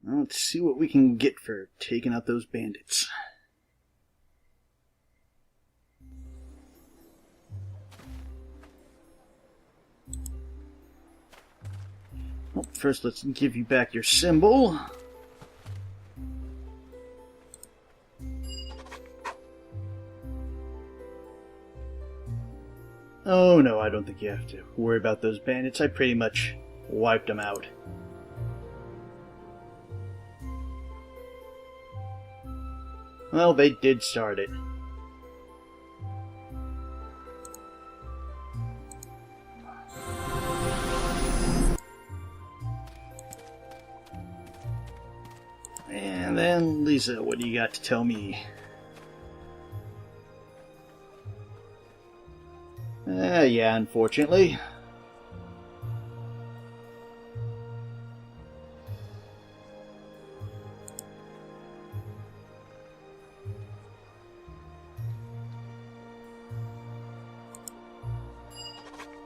Well, let's see what we can get for taking out those bandits. Well, first, let's give you back your symbol. Oh no, I don't think you have to worry about those bandits. I pretty much wiped them out. Well, they did start it. And then, Lisa, what do you got to tell me? Yeah, unfortunately.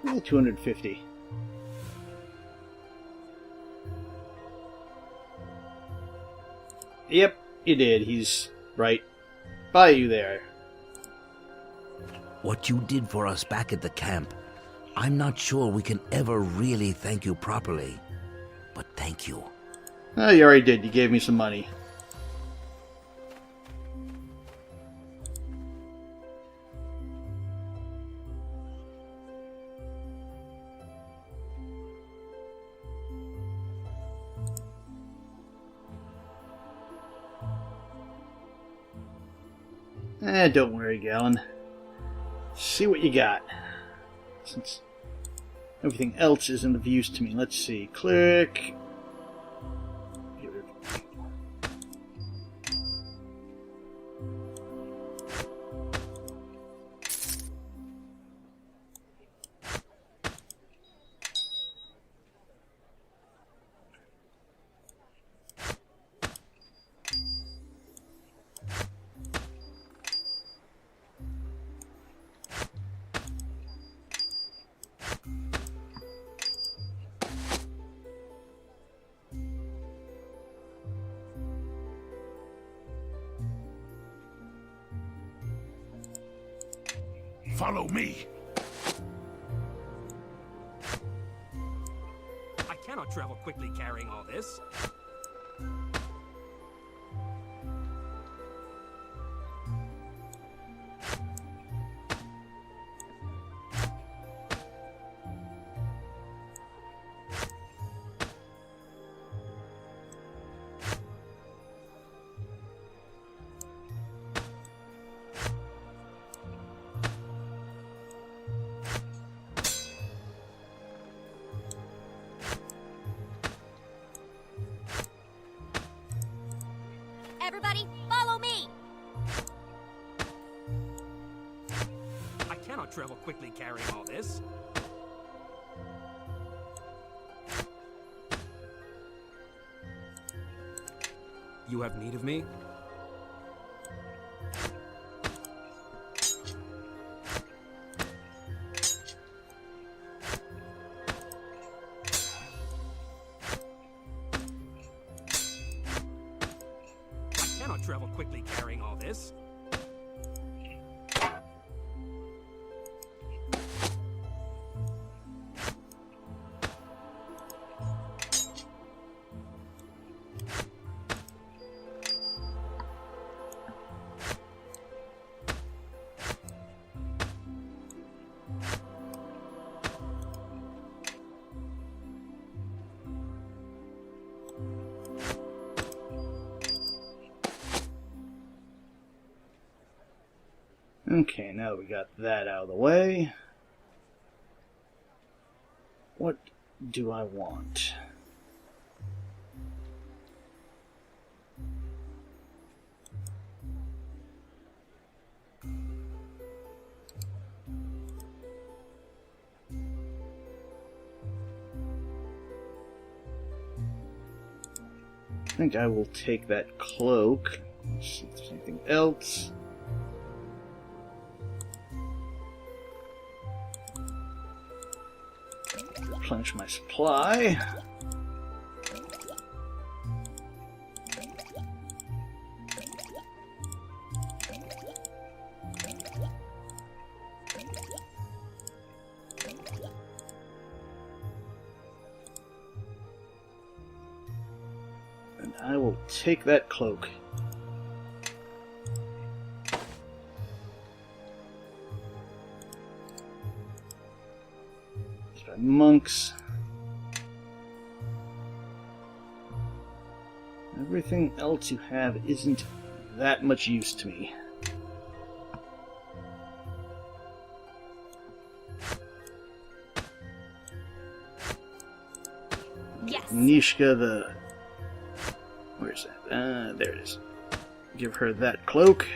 $250. Yep, you did. He's right by you there. What you did for us back at the camp, I'm not sure we can ever really thank you properly. But thank you. Oh, you already did. You gave me some money. Don't worry, Galen. See what you got. Since everything else isn't of use to me. Let's see. Click. Follow me. I cannot travel quickly carrying all this. Everybody, follow me! I cannot travel quickly carrying all this. You have need of me? Travel quickly carrying all this. Okay, now that we got that out of the way, what do I want? I think I will take that cloak. Let's see if there's anything else. Replenish my supply. And I will take that cloak. It's by monks. Everything else you have isn't that much use to me. Yes. Nishka the... Where's that? There it is. Give her that cloak.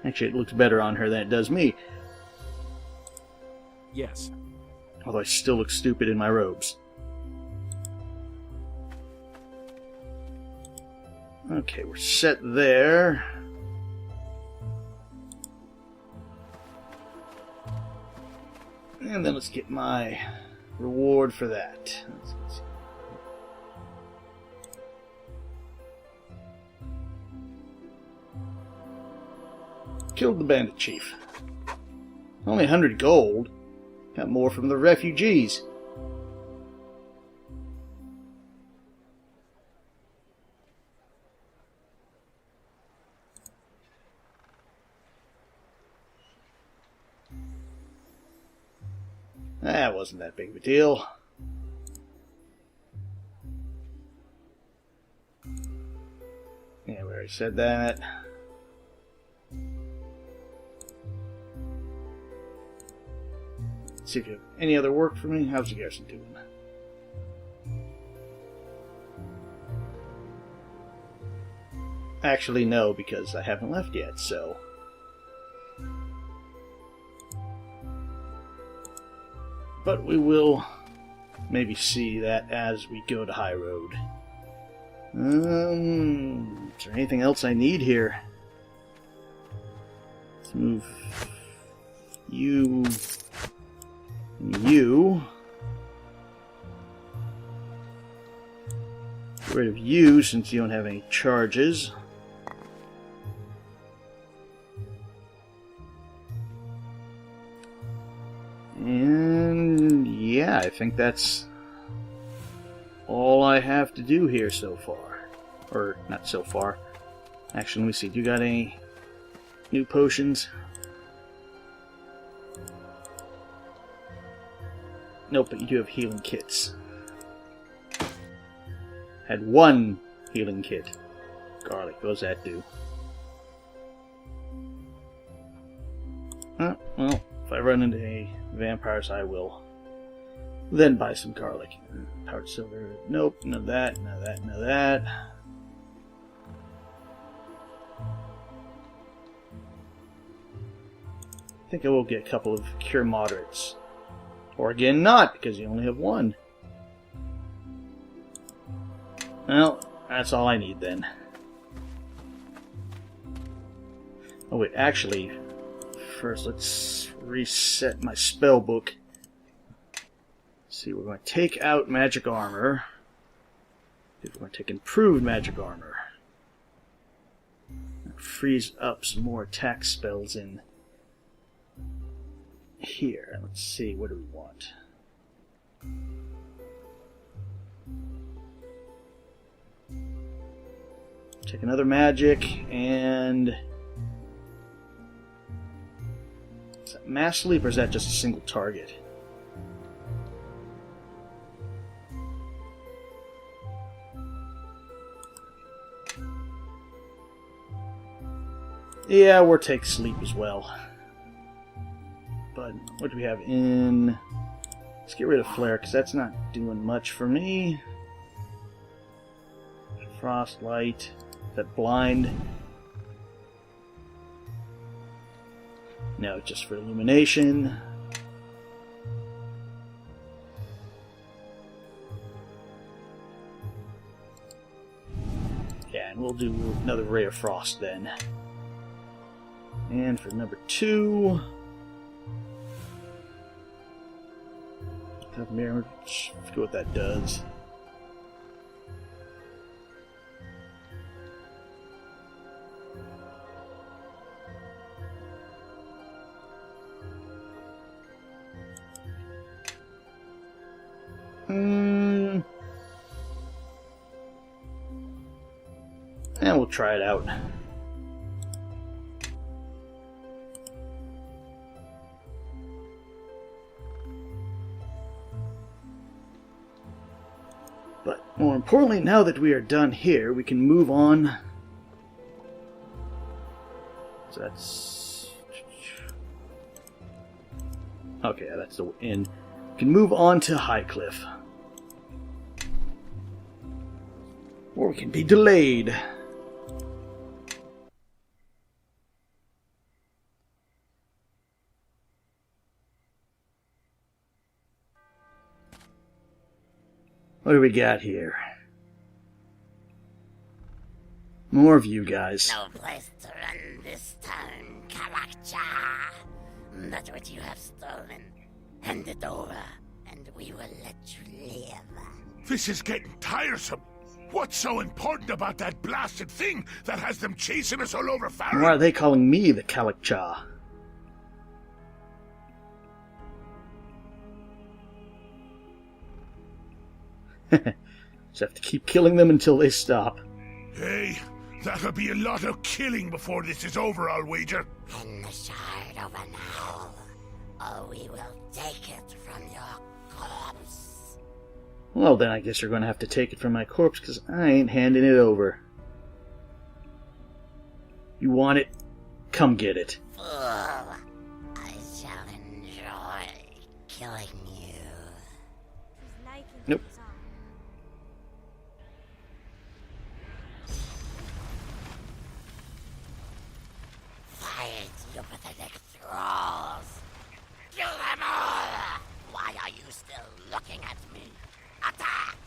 Actually, it looks better on her than it does me. Yes. Although I still look stupid in my robes. Okay, we're set there. And then let's get my reward for that. Let's see. Killed the bandit chief. Only 100 gold. Got more from the refugees. That wasn't that big of a deal. Yeah, we already said that. Let's see if you have any other work for me. How's the garrison doing? Actually, no, because I haven't left yet, so... But we will maybe see that as we go to High Road. Is there anything else I need here? Let's move you and you. Get rid of you since you don't have any charges. And yeah, I think that's all I have to do here so far. Or, not so far. Actually, let me see. Do you got any new potions? Nope, but you do have healing kits. Had one healing kit. Garlic, what does that do? Well, if I run into any vampires, I will then buy some garlic. Powered silver. Nope, none of that, none of that, none of that. I think I will get a couple of cure moderates. Or again, not, because you only have one. Well, that's all I need then. Oh wait, actually, first let's reset my spell book. Let's see, we're going to take out magic armor. We're going to take improved magic armor. Freeze up some more attack spells in here. Let's see, what do we want? Take another magic, and is that mass sleep or is that just a single target? Yeah, we'll take sleep as well. But what do we have in... Let's get rid of flare, because that's not doing much for me. Frost, light, that blind. No, just for illumination. Yeah, and we'll do another ray of frost then. And for number 2... Mirror, let's go what that does. And we'll try it out. But more importantly, now that we are done here, we can move on. So that's... okay, that's the inn. We can move on to Highcliff. Or we can be delayed. What do we got here? More of you guys. No place to run this town, Kalakcha. Not what you have stolen. Hand it over, and we will let you live. This is getting tiresome. What's so important about that blasted thing that has them chasing us all over Farron? Why are they calling me the Kalakcha? Just have to keep killing them until they stop. Hey, that'll be a lot of killing before this is over, I'll wager. Hand the shard over now, or we will take it from your corpse. Well, then I guess you're going to have to take it from my corpse, because I ain't handing it over. You want it? Come get it. Fool, I shall enjoy killing you. Nope. Fight, you pathetic thralls! Kill them all! Why are you still looking at me? Attack!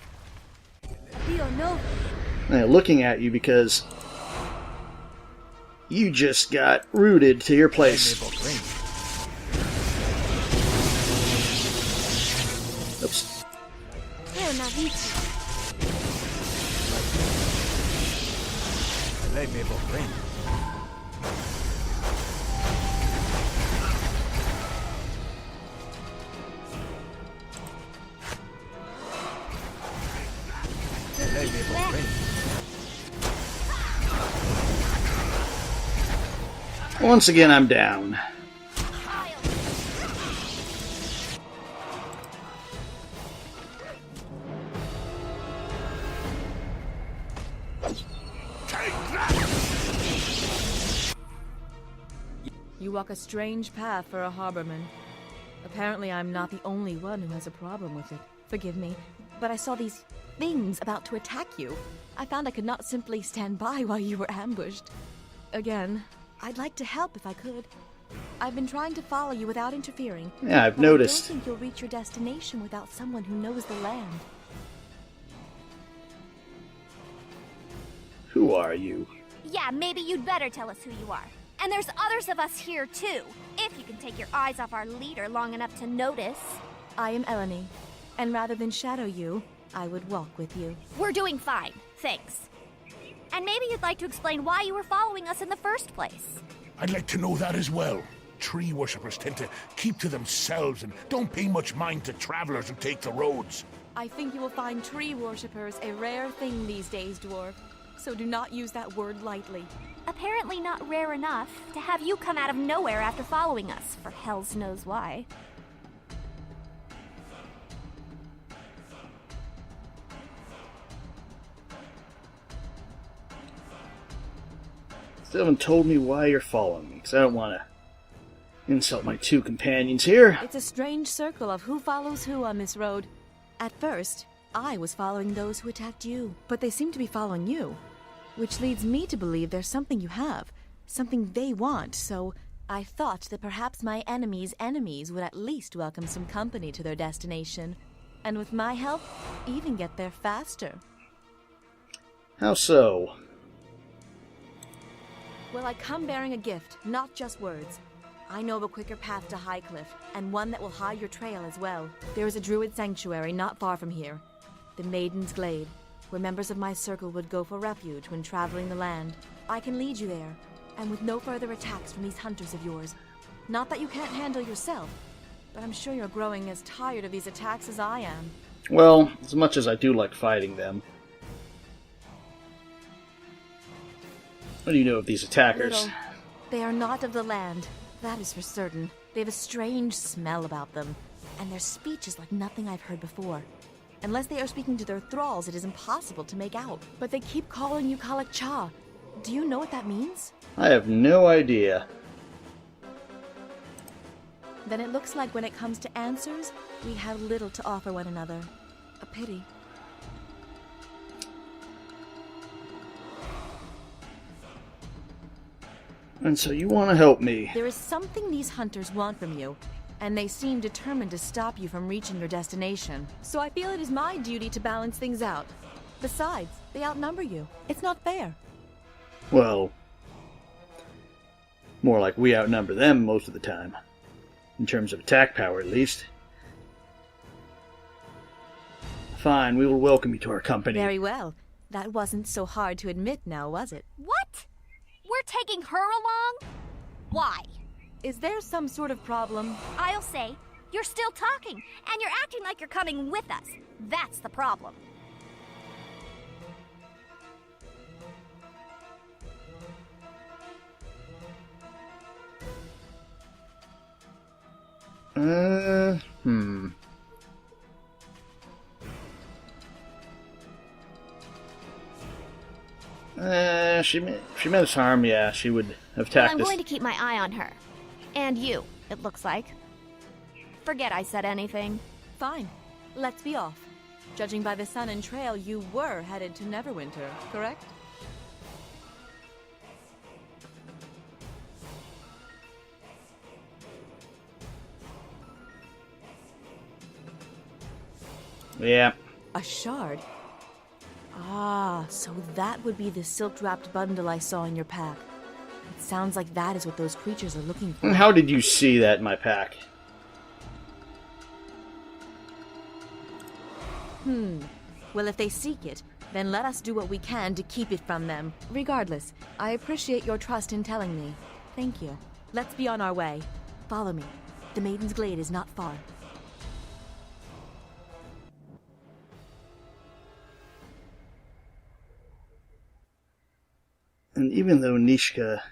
They're looking at you because you just got rooted to your place. Oops. Once again, I'm down. You walk a strange path for a harborman. Apparently I'm not the only one who has a problem with it. Forgive me, but I saw these things about to attack you. I found I could not simply stand by while you were ambushed. Again, I'd like to help if I could. I've been trying to follow you without interfering. Yeah, I've but noticed. I don't think you'll reach your destination without someone who knows the land. Who are you? Yeah, maybe you'd better tell us who you are. And there's others of us here too, if you can take your eyes off our leader long enough to notice. I am Eleni, and rather than shadow you, I would walk with you. We're doing fine, thanks. And maybe you'd like to explain why you were following us in the first place. I'd like to know that as well. Tree worshippers tend to keep to themselves and don't pay much mind to travelers who take the roads. I think you will find tree worshippers a rare thing these days, dwarf. So do not use that word lightly. Apparently not rare enough to have you come out of nowhere after following us, for hells knows why. Still haven't told me why you're following me, because I don't want to insult my two companions here. It's a strange circle of who follows who on this road. At first, I was following those who attacked you, but they seem to be following you. Which leads me to believe there's something you have, something they want, so I thought that perhaps my enemy's enemies would at least welcome some company to their destination, and with my help, even get there faster. How so? Well, I come bearing a gift, not just words. I know of a quicker path to Highcliff, and one that will hide your trail as well. There is a Druid sanctuary not far from here, the Maiden's Glade, where members of my circle would go for refuge when traveling the land. I can lead you there, and with no further attacks from these hunters of yours. Not that you can't handle yourself, but I'm sure you're growing as tired of these attacks as I am. Well, as much as I do like fighting them, What do you know of these attackers? Little. They are not of the land. That is for certain. They have a strange smell about them, and their speech is like nothing I've heard before. Unless they are speaking to their thralls, it is impossible to make out. But they keep calling you Kalak-Cha. Do you know what that means? I have no idea. Then it looks like when it comes to answers, we have little to offer one another. A pity. And so you want to help me. There is something these hunters want from you, and they seem determined to stop you from reaching your destination. So I feel it is my duty to balance things out. Besides, they outnumber you. It's not fair. Well, more like we outnumber them most of the time. In terms of attack power, at least. Fine, we will welcome you to our company. Very well. That wasn't so hard to admit now, was it? What? We're taking her along? Why? Is there some sort of problem? I'll say, you're still talking, and you're acting like you're coming with us. That's the problem. She meant us harm, yeah, she would have attacked I'm us. going to keep my eye on her. And you, it looks like. Forget I said anything. Fine. Let's be off. Judging by the sun and trail, you were headed to Neverwinter, correct? Yeah. A shard? Ah, so that would be the silk-wrapped bundle I saw in your pack. It sounds like that is what those creatures are looking for. And how did you see that in my pack? Well, if they seek it, then let us do what we can to keep it from them. Regardless, I appreciate your trust in telling me. Thank you. Let's be on our way. Follow me. The Maiden's Glade is not far. And even though Nishka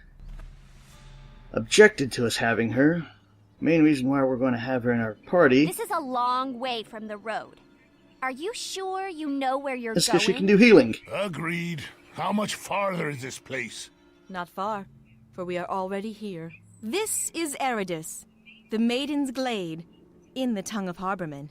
objected to us having her, main reason why we're going to have her in our party This is a long way from the road. Are you sure you know where you're is going? because she can do healing. Agreed. How much farther is this place? Not far, for we are already here. This is Eridus, the Maiden's Glade, in the tongue of Harbormen.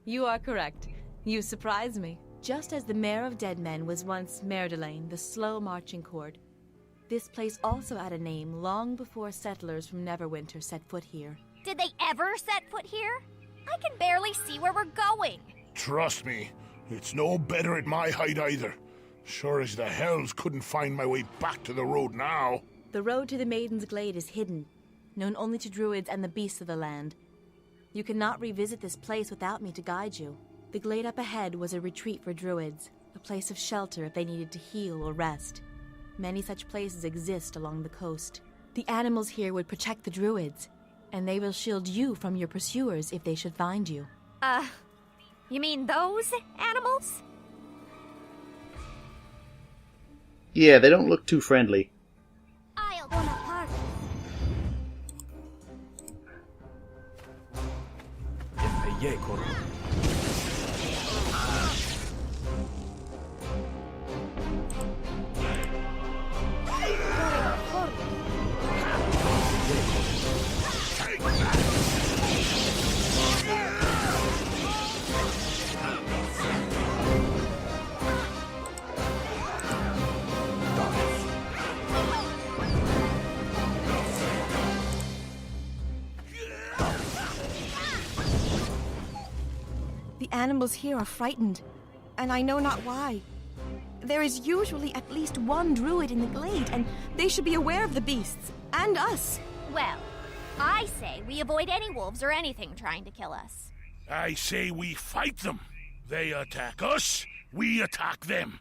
You are correct. You surprise me. Just as the Mare of Dead Men was once Merdelane, the slow marching court, this place also had a name long before settlers from Neverwinter set foot here. Did they ever set foot here? I can barely see where we're going. Trust me, it's no better at my height either. Sure as the hells couldn't find my way back to the road now. The road to the Maiden's Glade is hidden, known only to druids and the beasts of the land. You cannot revisit this place without me to guide you. The glade up ahead was a retreat for druids, a place of shelter if they needed to heal or rest. Many such places exist along the coast. The animals here would protect the druids, and they will shield you from your pursuers if they should find you. You mean those animals? Yeah, they don't look too friendly. I'll go apart. The animals here are frightened, and I know not why. There is usually at least one druid in the glade, and they should be aware of the beasts, and us. Well, I say we avoid any wolves or anything trying to kill us. I say we fight them. They attack us, we attack them.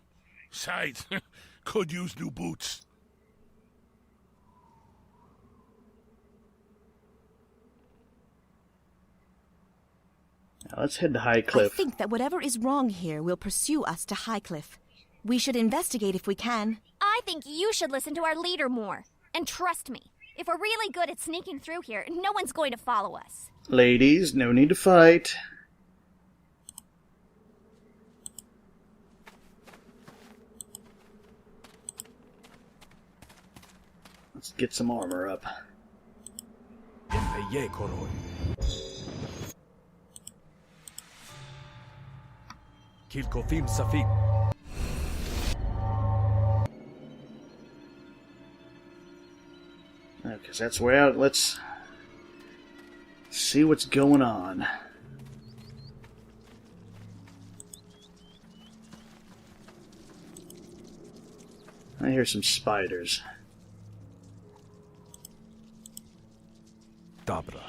Besides, could use new boots. Now let's head to High I Cliff. think that whatever is wrong here will pursue us to Highcliff. We should investigate if we can. I think you should listen to our leader more. And trust me, if we're really good at sneaking through here, no one's going to follow us. Ladies, no need to fight. Let's get some armor up. Kilkofim Safim. Okay, so that's way out. Let's see what's going on. I hear some spiders. Dabra.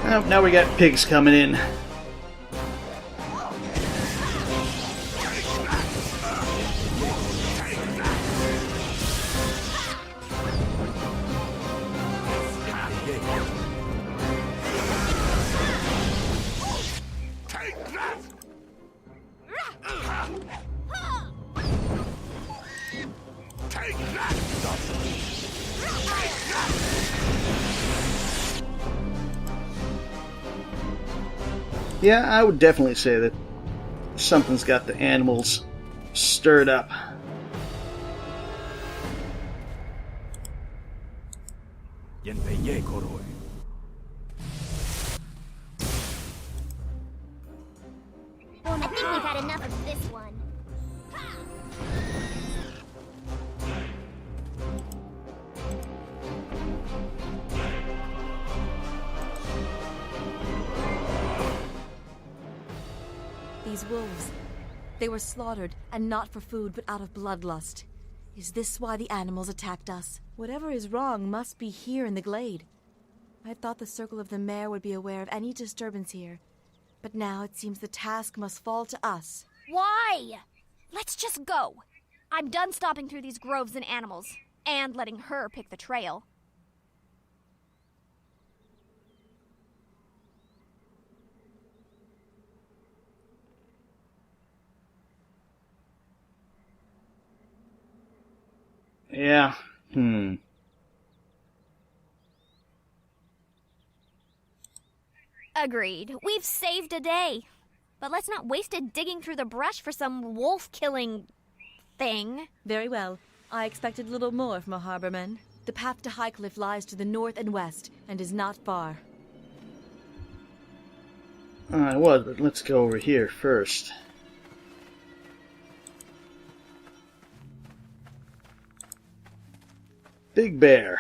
Oh, now we got pigs coming in. Yeah, I would definitely say that something's got the animals stirred up. I think we've had enough of this one. These wolves, they were slaughtered, and not for food, but out of bloodlust. Is this why the animals attacked us? Whatever is wrong must be here in the glade. I thought the Circle of the Mare would be aware of any disturbance here, but now it seems the task must fall to us. Why? Let's just go. I'm done stopping through these groves and animals, and letting her pick the trail. Yeah. Agreed. We've saved a day. But let's not waste it digging through the brush for some wolf-killing thing. Very well. I expected little more from a harborman. The path to Highcliff lies to the north and west, and is not far. I was, but let's go over here first. Big Bear.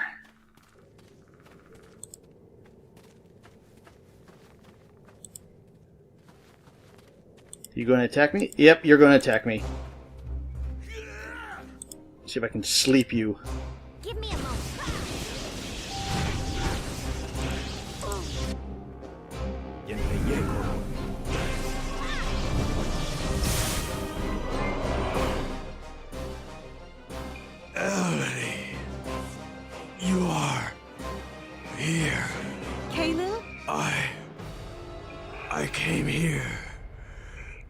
You going to attack me? Yep, you're going to attack me. See if I can sleep you. Give me a moment. Elodie, you are here. Caelil? I came here.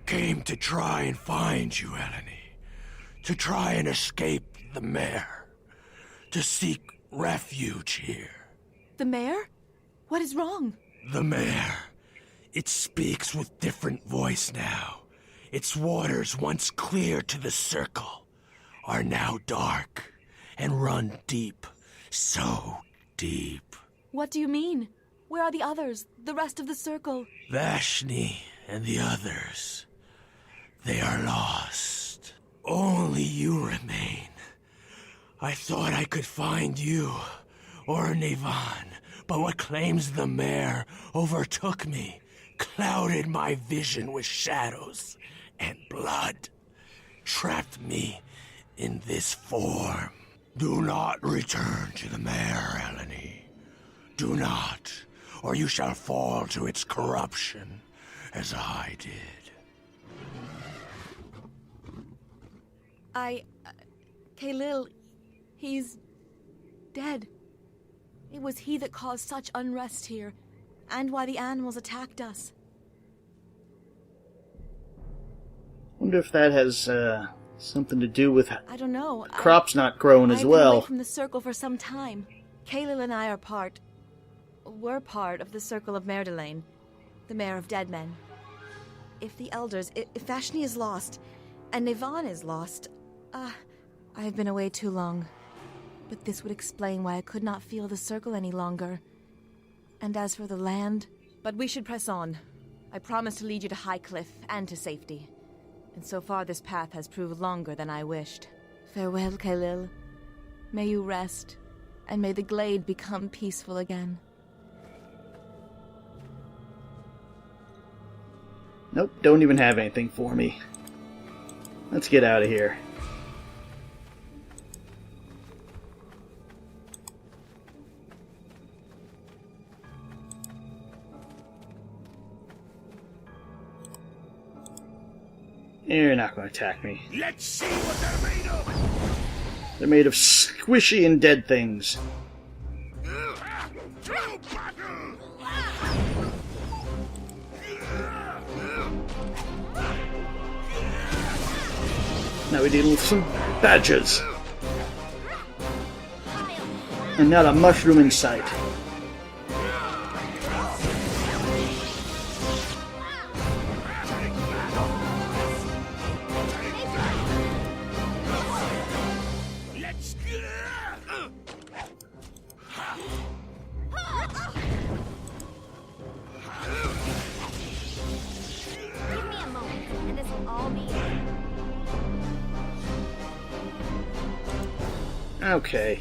Came to try and find you, Eleni. To try and escape the mare. To seek refuge here. The mare? What is wrong? The mare. It speaks with different voice now. Its waters, once clear to the circle, are now dark and run deep. So deep. What do you mean? Where are the others? The rest of the circle? Vashni and the others. They are lost. Only you remain. I thought I could find you, or Nevan, but what claims the mare overtook me, clouded my vision with shadows and blood, trapped me in this form. Do not return to the mare, Eleni. Do not, or you shall fall to its corruption, as I did. Kahlil, he's dead. It was he that caused such unrest here, and why the animals attacked us. Wonder if that has something to do with I don't know. crops not growing as I've been well. away from the circle for some time. Kahlil and I were part of the Circle of Merdelaine, the Mayor of Dead Men. If the elders, if Vashni is lost, and Nivan is lost, I have been away too long. But this would explain why I could not feel the circle any longer. And as for the land... But we should press on. I promise to lead you to High Cliff and to safety. And so far this path has proved longer than I wished. Farewell, Kahlil. May you rest, and may the glade become peaceful again. Nope, don't even have anything for me. Let's get out of here. You're not going to attack me. Let's see what they're made of! They're made of squishy and dead things. To battle! Now we're dealing with some badgers. And not a mushroom in sight. Let's Give me a moment, and this will all be it. Okay.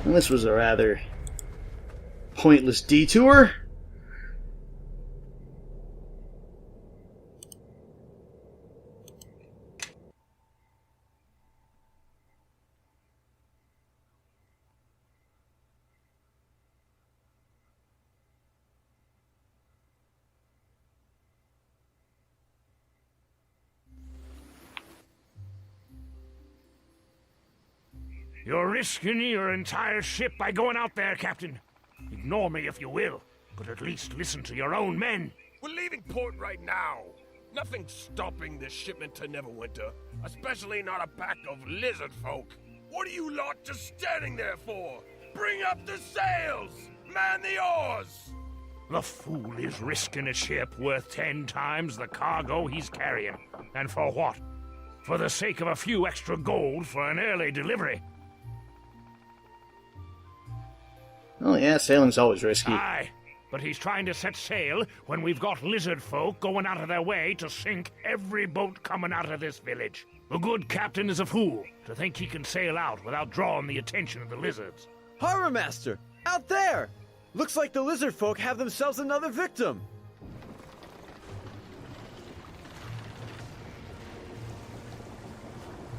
Well, this was a rather pointless detour. You're risking your entire ship by going out there, Captain. Ignore me if you will, but at least listen to your own men. We're leaving port right now. Nothing's stopping this shipment to Neverwinter, especially not a pack of lizard folk. What are you lot just standing there for? Bring up the sails! Man the oars! The fool is risking a ship worth 10 times the cargo he's carrying. And for what? For the sake of a few extra gold for an early delivery. Oh yeah, sailing's always risky. Aye, but he's trying to set sail when we've got lizard folk going out of their way to sink every boat coming out of this village. The good captain is a fool to think he can sail out without drawing the attention of the lizards. Harbor Master! Out there! Looks like the lizard folk have themselves another victim!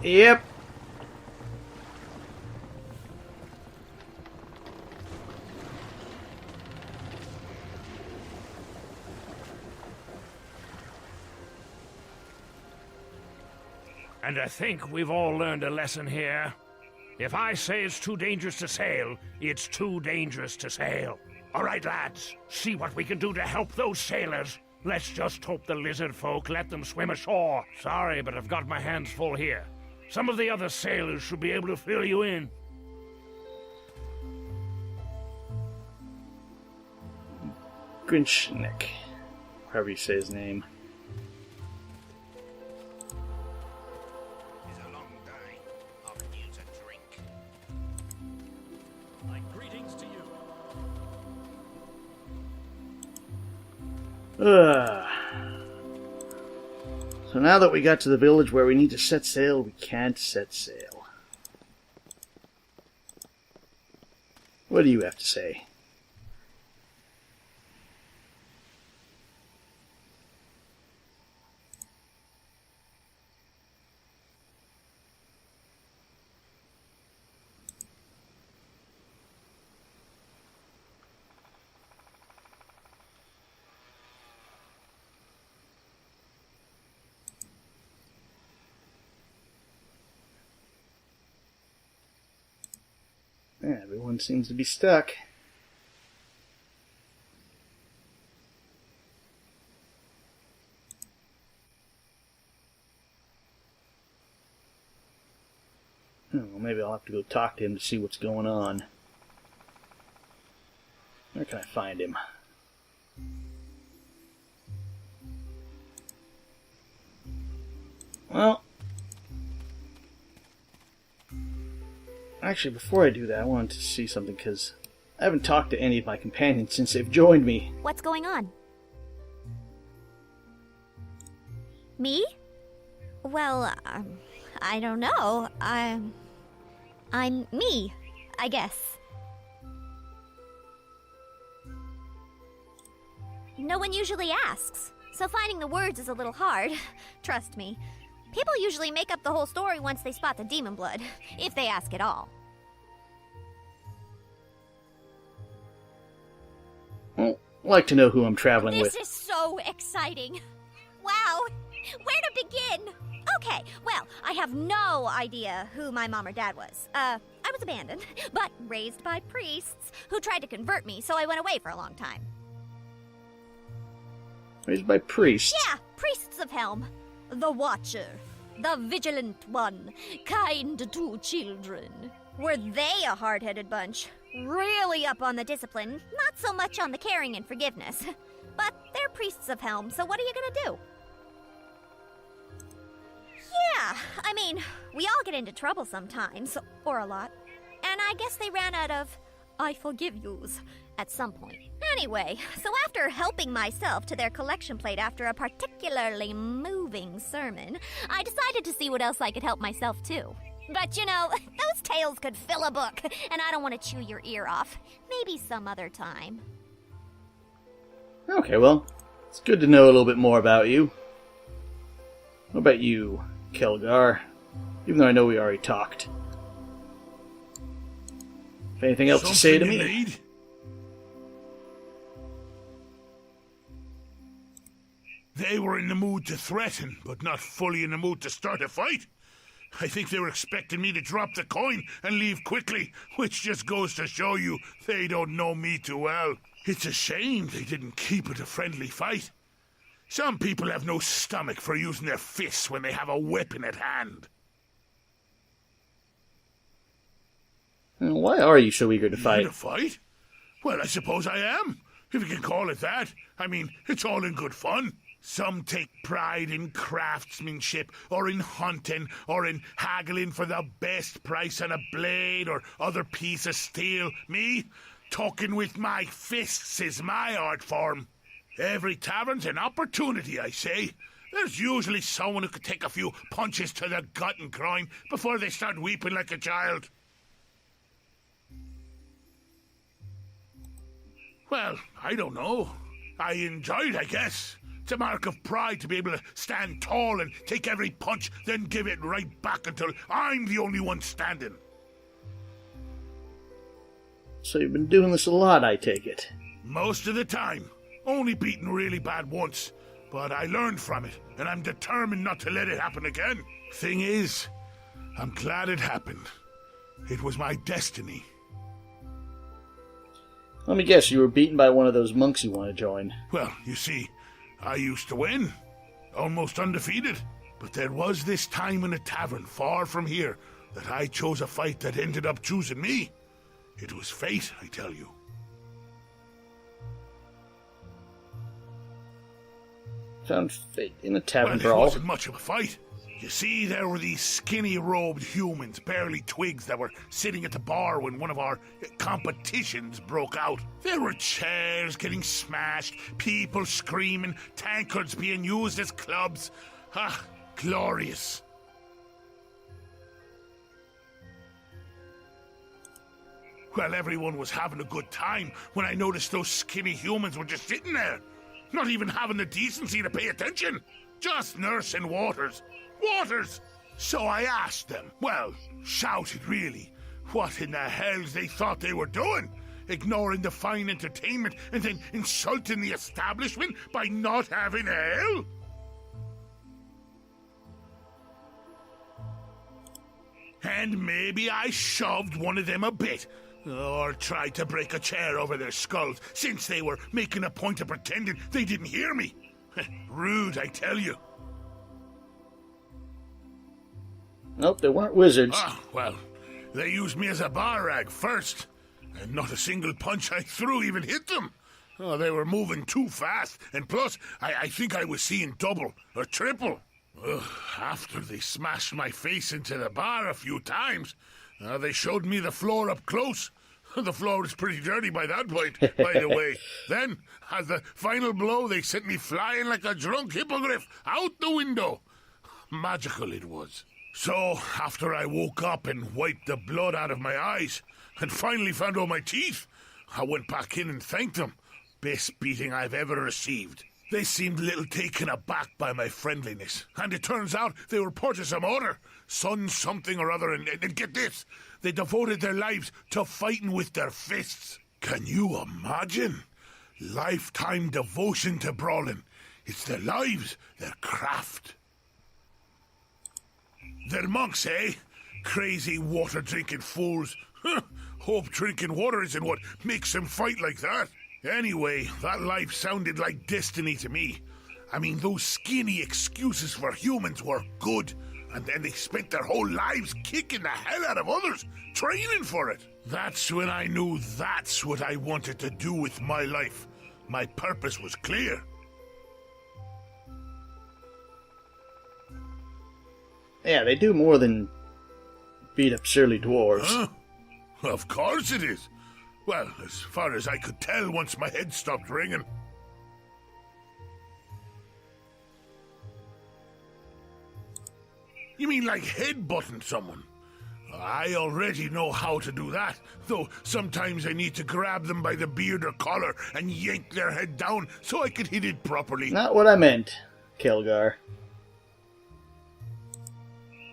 Yep. And I think we've all learned a lesson here. If I say it's too dangerous to sail, it's too dangerous to sail. All right, lads, see what we can do to help those sailors. Let's just hope the lizard folk let them swim ashore. Sorry, but I've got my hands full here. Some of the other sailors should be able to fill you in. Grinchnick. However you say his name. It's a long day. I could use a drink. My greetings to you. So now that we got to the village where we need to set sail, we can't set sail. What do you have to say? Yeah, everyone seems to be stuck. Well, maybe I'll have to go talk to him to see what's going on. Where can I find him? Well, actually, before I do that, I wanted to see something, because I haven't talked to any of my companions since they've joined me. What's going on? Me? Well, I don't know. I'm me, I guess. No one usually asks, so finding the words is a little hard. Trust me. People usually make up the whole story once they spot the demon blood, if they ask at all. Well, I'd like to know who I'm traveling with. This is so exciting. Wow, where to begin? Okay, well, I have no idea who my mom or dad was. I was abandoned, but raised by priests who tried to convert me, so I went away for a long time. Raised by priests? Yeah, priests of Helm. The Watcher, the Vigilant One, kind to children. Were they a hard-headed bunch? Really up on the discipline, not so much on the caring and forgiveness. But they're priests of Helm, so what are you gonna do? Yeah, I mean, we all get into trouble sometimes, or a lot. And I guess they ran out of I forgive yous at some point. Anyway, so after helping myself to their collection plate after a particularly moving sermon, I decided to see what else I could help myself to. But you know, those tales could fill a book, and I don't want to chew your ear off. Maybe some other time. Okay, well, it's good to know a little bit more about you. What about you, Kelgar? Even though I know we already talked. Have anything else to say to me? Need? They were in the mood to threaten, but not fully in the mood to start a fight. I think they were expecting me to drop the coin and leave quickly, which just goes to show you they don't know me too well. It's a shame they didn't keep it a friendly fight. Some people have no stomach for using their fists when they have a weapon at hand. Why are you so eager to fight? Eager to fight? Well, I suppose I am, if you can call it that. I mean, it's all in good fun. Some take pride in craftsmanship, or in hunting, or in haggling for the best price on a blade or other piece of steel. Me, talking with my fists is my art form. Every tavern's an opportunity, I say. There's usually someone who could take a few punches to the gut and groin before they start weeping like a child. Well, I don't know. I enjoyed, I guess. It's a mark of pride to be able to stand tall and take every punch, then give it right back until I'm the only one standing. So you've been doing this a lot, I take it. Most of the time. Only beaten really bad once. But I learned from it, and I'm determined not to let it happen again. Thing is, I'm glad it happened. It was my destiny. Let me guess, you were beaten by one of those monks you want to join. Well, you see, I used to win. Almost undefeated. But there was this time in a tavern far from here that I chose a fight that ended up choosing me. It was fate, I tell you. Found fate in a tavern Well, brawl. it wasn't much of a fight. You see, there were these skinny-robed humans, barely twigs, that were sitting at the bar when one of our competitions broke out. There were chairs getting smashed, people screaming, tankards being used as clubs. Ah, glorious. Well, everyone was having a good time when I noticed those skinny humans were just sitting there, not even having the decency to pay attention, just nursing waters. Waters! So I asked them, well, shouted really, what in the hells they thought they were doing, ignoring the fine entertainment and then insulting the establishment by not having ale? And maybe I shoved one of them a bit, Or tried to break a chair over their skulls, since they were making a point of pretending they didn't hear me. Rude, I tell you. Nope, they weren't wizards. Ah, well, they used me as a bar rag first, and not a single punch I threw even hit them. Oh, they were moving too fast, and plus, I think I was seeing double or triple. Ugh, after they smashed my face into the bar a few times, they showed me the floor up close. The floor was pretty dirty by that point, by the way. Then, as the final blow, they sent me flying like a drunk hippogriff out the window. Magical it was. So, after I woke up and wiped the blood out of my eyes, and finally found all my teeth, I went back in and thanked them. Best beating I've ever received. They seemed a little taken aback by my friendliness, and it turns out they were part of some order, son something or other, and get this, they devoted their lives to fighting with their fists. Can you imagine? Lifetime devotion to brawling. It's their lives, their craft. They're monks, eh? Crazy water-drinking fools. Hope drinking water isn't what makes them fight like that. Anyway, that life sounded like destiny to me. I mean, those skinny excuses for humans were good, and then they spent their whole lives kicking the hell out of others, training for it. That's when I knew that's what I wanted to do with my life. My purpose was clear. Yeah, they do more than beat up surly dwarves. Huh? Of course it is. Well, as far as I could tell once my head stopped ringing. You mean like headbutting someone? I already know how to do that, though sometimes I need to grab them by the beard or collar and yank their head down so I can hit it properly. Not what I meant, Kelgar.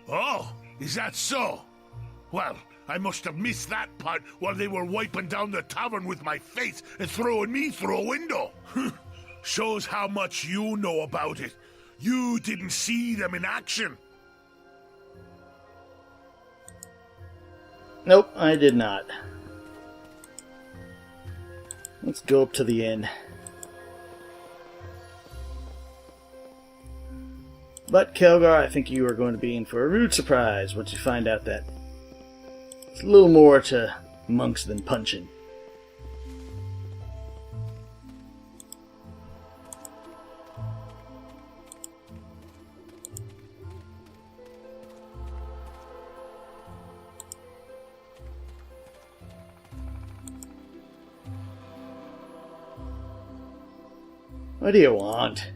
Oh, is that so? Well, I must have missed that part while they were wiping down the tavern with my face and throwing me through a window. Shows how much you know about it. You didn't see them in action. Nope, I did not. Let's go up to the inn. But, Kelgar, I think you are going to be in for a rude surprise once you find out that it's a little more to monks than punching. What do you want?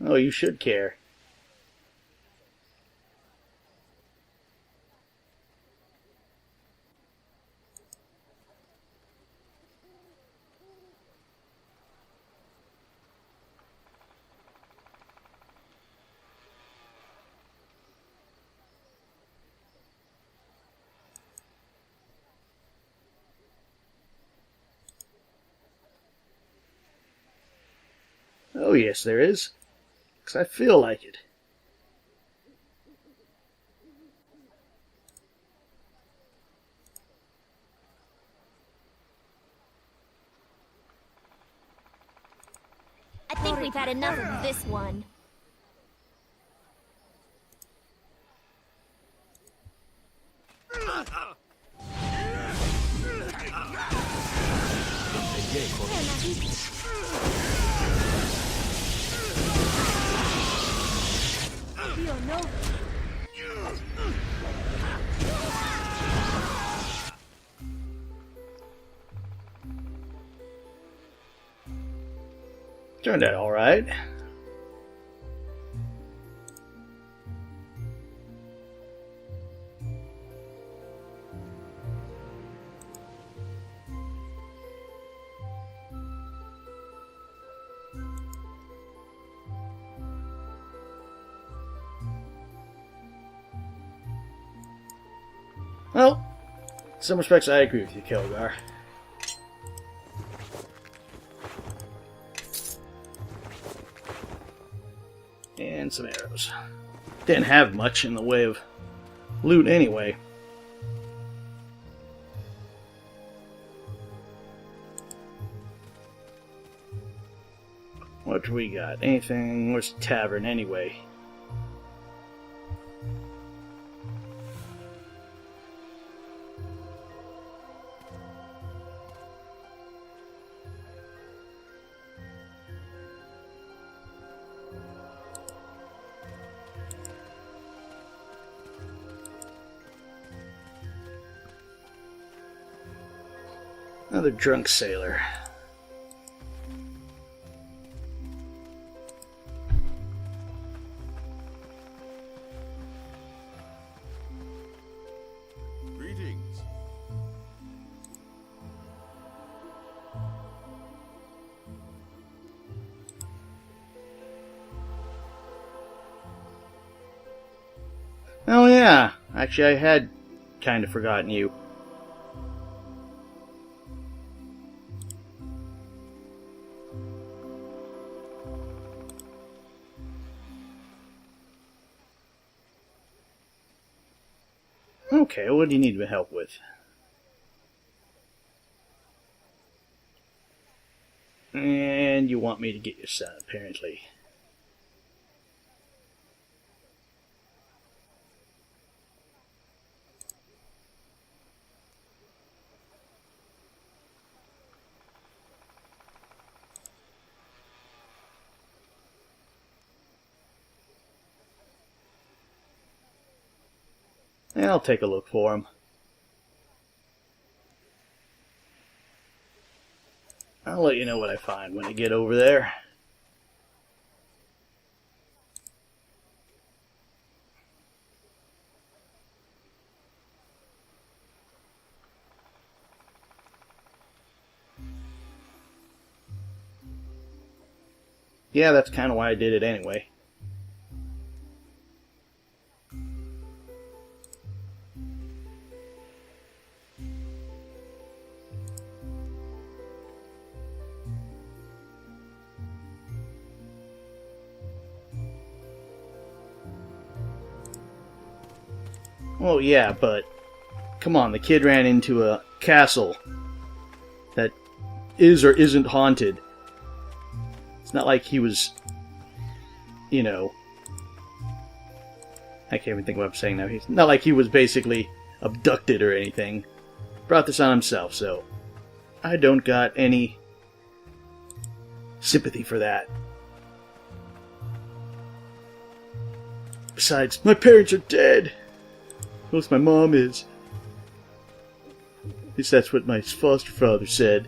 Oh, you should care. Oh, yes, there is. 'Cause I feel like it. I think we've had enough of this one. Turned out all right. Well, in some respects I agree with you, Kelgar. And some arrows. Didn't have much in the way of loot anyway. What do we got? Anything? Where's the tavern anyway? Another drunk sailor. Greetings. Oh yeah, actually I had kind of forgotten you. Okay, what do you need help with? And you want me to get your son, apparently. And I'll take a look for him. I'll let you know what I find when I get over there. Yeah, that's kind of why I did it anyway. Well, yeah, but come on, the kid ran into a castle that is or isn't haunted. It's not like he was, you know, I can't even think what I'm saying now. He's not like he was basically abducted or anything. Brought this on himself, so I don't got any sympathy for that. Besides, my parents are dead. At least my mom is. At least that's what my foster father said.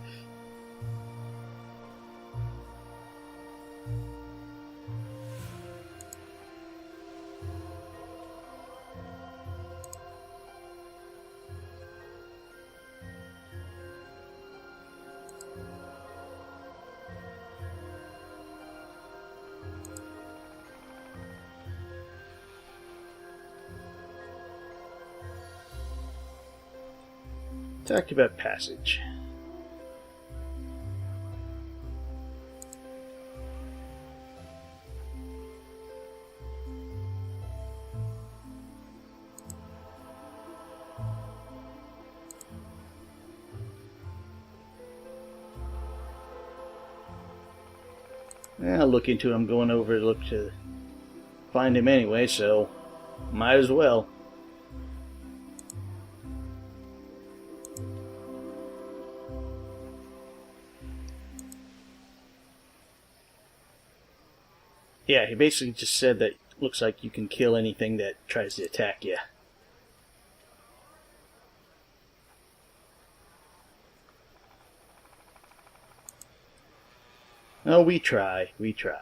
Talked about passage. I'll look into him. Going over to look to find him anyway, so might as well. Yeah, he basically just said that looks like you can kill anything that tries to attack you. Oh, we try. We try.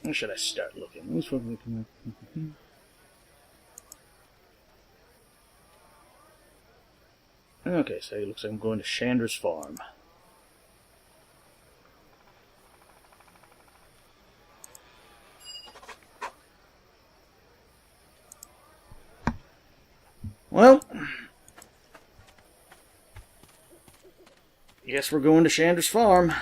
Where should I start looking? This one. Okay, so it looks like I'm going to Chandra's farm. Well, Guess we're going to Chandra's farm.